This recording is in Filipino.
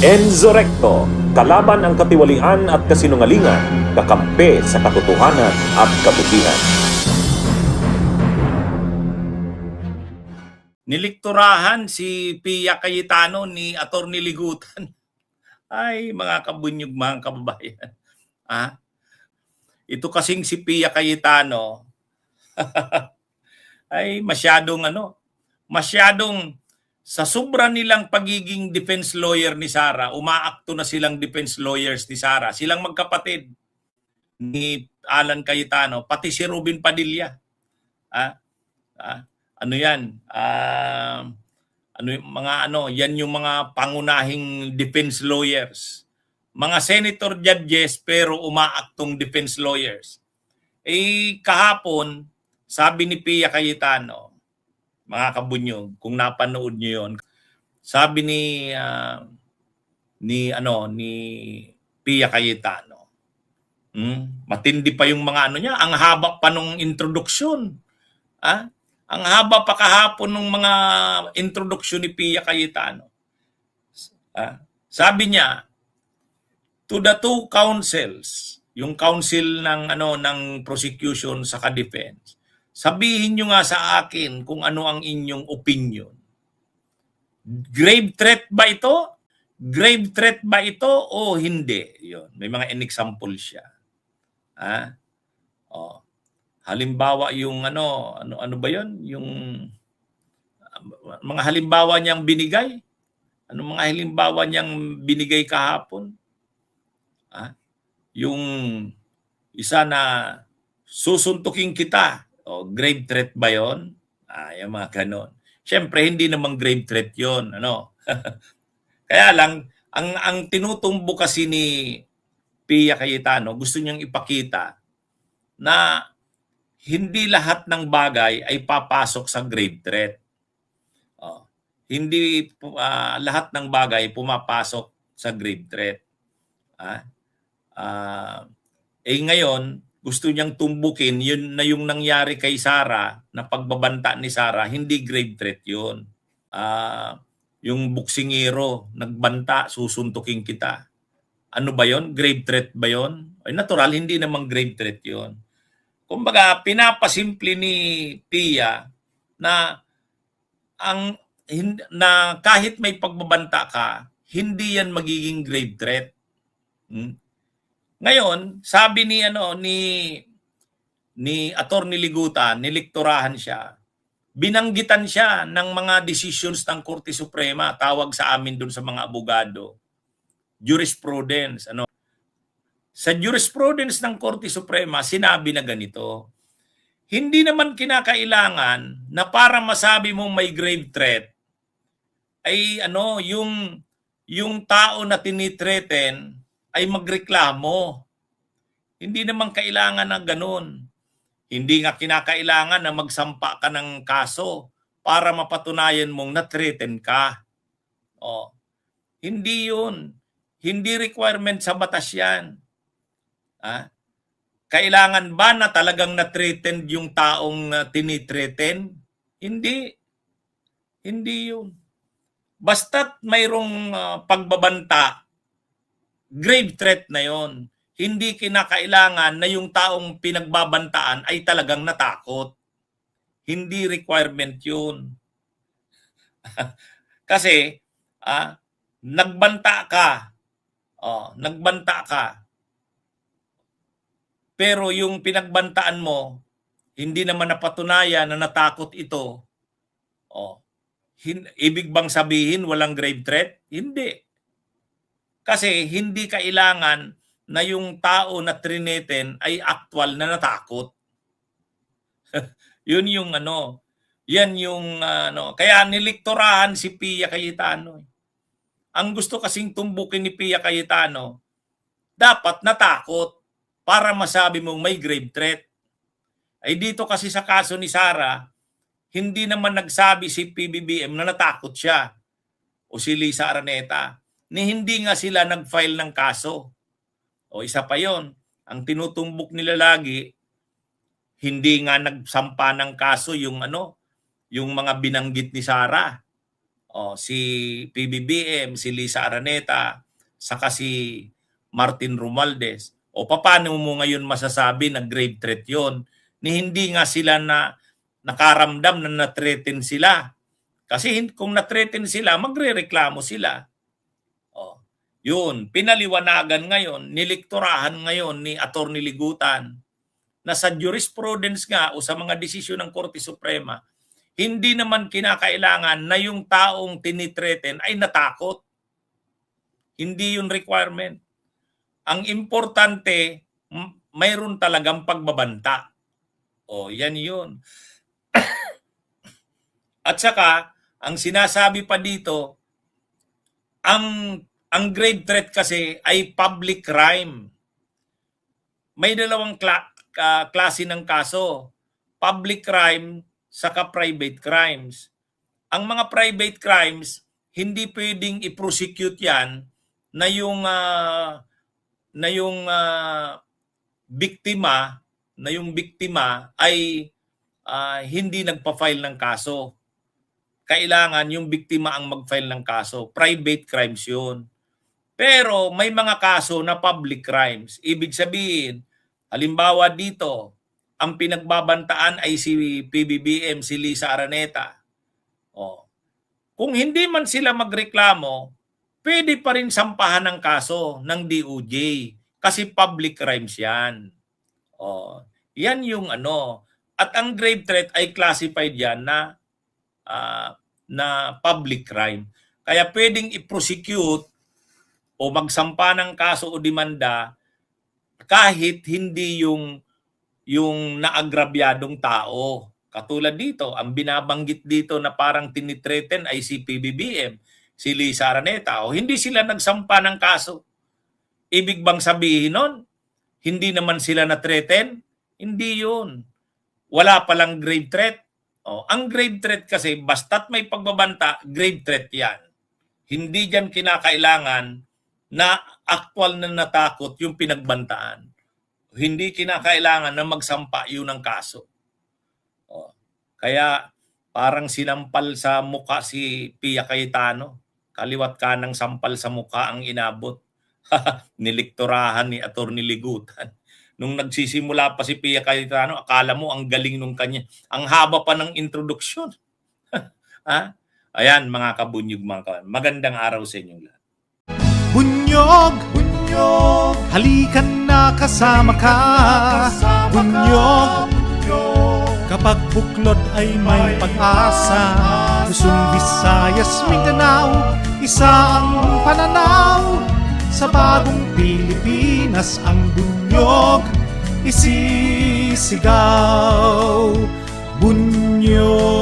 Enzo Recto, kalaban ang katiwalian at kasinungalingan, kakampi sa katotohanan at kabutihan. Nilikturahan si Pia Cayetano ni Atty. Ligutan. Ay, mga kabunyog, mga kababayan. Ito kasing si Pia Cayetano ay masyadong sa sobra nilang pagiging defense lawyer ni Sara, umaakto na silang defense lawyers ni Sara. Silang magkapatid ni Alan Cayetano, pati si Robin Padilla. Ano yan? Yan yung mga pangunahing defense lawyers. Mga senator judges pero umaaktong defense lawyers. Kahapon, sabi ni Pia Cayetano, mga kabunyog, kung napanood niyo yon, sabi ni Pia Cayetano, matindi pa yung mga niya, ang haba pa nung introduction. Ang haba pa kahapon ng mga introduction ni Pia Cayetano. Sabi niya, to the two counsels, yung counsel ng prosecution sa defense, sabihin nyo nga sa akin kung ano ang inyong opinion. Grave threat ba ito? Grave threat ba ito o hindi? Yun. May mga in-example siya. Halimbawa yung ano ba yun? Yung mga halimbawa niyang binigay. Ano mga halimbawa niyang binigay kahapon? Yung isa na susuntukin kita. Grave threat ba yun? Yung mga ganon. Siyempre, hindi namang grave threat yun. Kaya lang, ang tinutumbo kasi ni Pia Cayetano, gusto niyang ipakita na hindi lahat ng bagay ay papasok sa grave threat. Hindi lahat ng bagay pumapasok sa grave threat. Ngayon, gusto niyang tumbukin yun na yung nangyari kay Sara, na pagbabanta ni Sara, hindi grave threat yun. Yung buksingero, nagbanta, susuntukin kita. Ano ba yon? Grave threat ba yon? Ay natural, hindi namang grave threat yon. Kumbaga, pinapasimple ni Pia na kahit may pagbabanta ka, hindi yan magiging grave threat. Ngayon, sabi ni Atty. Ligutan, nilikturahan siya. Binanggitan siya ng mga decisions ng Korte Suprema, tawag sa amin dun sa mga abogado. Jurisprudence, Sa jurisprudence ng Korte Suprema, sinabi na ganito, hindi naman kinakailangan na para masabi mong may grave threat ay yung tao na tinitreten ay magreklamo. Hindi naman kailangan ng ganun. Hindi nga kinakailangan na magsampa ka ng kaso para mapatunayan mong na-threaten ka. Hindi yun. Hindi requirement sa batas yan. Kailangan ba na talagang na-threatened yung taong tinitreten? Hindi. Hindi yun. Basta't mayroong pagbabanta, grave threat na yon. Hindi kinakailangan na yung taong pinagbabantaan ay talagang natakot. Hindi requirement yun. Kasi, nagbanta ka. Nagbanta ka. Pero yung pinagbantaan mo, hindi naman napatunayan na natakot ito. Ibig bang sabihin walang grave threat? Hindi. Kasi hindi kailangan na yung tao na trineten ay actual na natakot. Yun yung yan yung kaya nilikturahan si Pia Cayetano. Ang gusto kasing tumbukin ni Pia Cayetano, dapat natakot para masabi mong may grave threat. Ay dito kasi sa kaso ni Sara, hindi naman nagsabi si PBBM na natakot siya o si Lisa Araneta. Hindi nga sila nag-file ng kaso. Isa pa yon, ang tinutumbok nila lagi, hindi nga nagsampa ng kaso yung mga binanggit ni Sara. Si PBBM, si Lisa Araneta, saka si Martin Romualdez. O paano mo ngayon masasabi na grave threat yon? Ni hindi nga sila na nakaramdam na na-threaten sila. Kasi kung na-threaten sila, magrereklamo sila. Yun, pinaliwanagan ngayon, nilikturahan ngayon ni Atty. Ligutan na sa jurisprudence nga o sa mga desisyon ng Korte Suprema, hindi naman kinakailangan na yung taong tinitreten ay natakot. Hindi yun requirement. Ang importante, mayroon talagang pagbabanta. Yan yun. At saka, ang sinasabi pa dito, ang grave threat kasi ay public crime. May dalawang klase ng kaso. Public crime saka private crimes. Ang mga private crimes, hindi pwedeng i-prosecute yan na yung biktima ay hindi nagpa-file ng kaso. Kailangan yung biktima ang mag-file ng kaso. Private crimes yun. Pero may mga kaso na public crimes. Ibig sabihin, halimbawa dito, ang pinagbabantaan ay si PBBM, si Lisa Araneta. Kung hindi man sila magreklamo, pwede pa rin sampahan ng kaso ng DOJ kasi public crimes yan. Yan yung ano. At ang grave threat ay classified yan na public crime. Kaya pwedeng i-prosecute o magsampa ng kaso o demanda kahit hindi yung naagrabyadong tao. Katulad dito, ang binabanggit dito na parang tinitreten ay si PBBM, si Lisa Araneta, o hindi sila nagsampa ng kaso. Ibig bang sabihin nun, hindi naman sila na-threaten? Hindi yun. Wala palang grave threat. Ang grave threat kasi, basta't may pagbabanta, grave threat yan. Hindi dyan kinakailangan na actual na natakot yung pinagbantaan. Hindi kinakailangan na magsampa yun ng kaso. Kaya parang sinampal sa muka si Pia Cayetano. Kaliwat kanang sampal sa muka ang inabot. Nilikturahan ni Atty. Ligutan. Nung nagsisimula pa si Pia Cayetano, akala mo ang galing nung kanya. Ang haba pa ng introduksyon. Ayan mga kabunyog mga kawan. Magandang araw sa inyong lahat. Bunyog, bunyog, halikan na kasama ka. Bunyog, kapag buklod ay may pag-asa. Luzon, Visayas, Mindanao, isa ang pananaw. Sa bagong Pilipinas ang bunyog isisigaw. Bunyog.